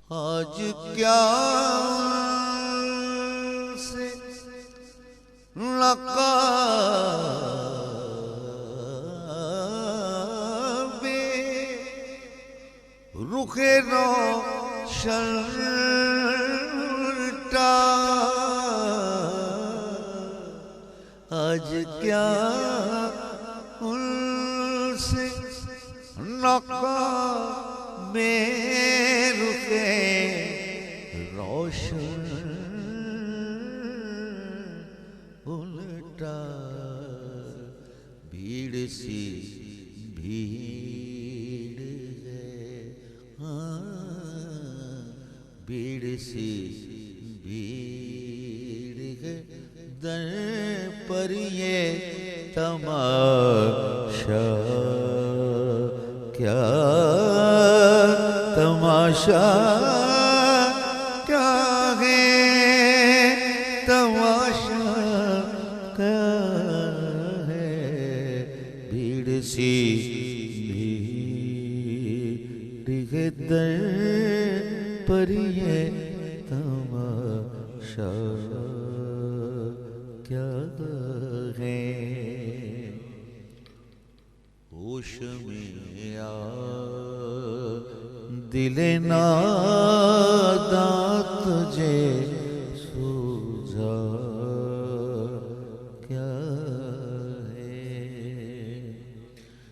आज क्या से नकाबे रुखे रोशन आज क्या उनसे नकाबे रुखे रोशन उल्टा भीड़ सी भीड़ है भीड़ सी भीड़ है दर पर ये तमाशा क्या तमाशा क्या है तमाशा क्या है भीड़ सी भीड़ है दर पर ये तमाशा क्या है होश में आ दिल नादा तुझे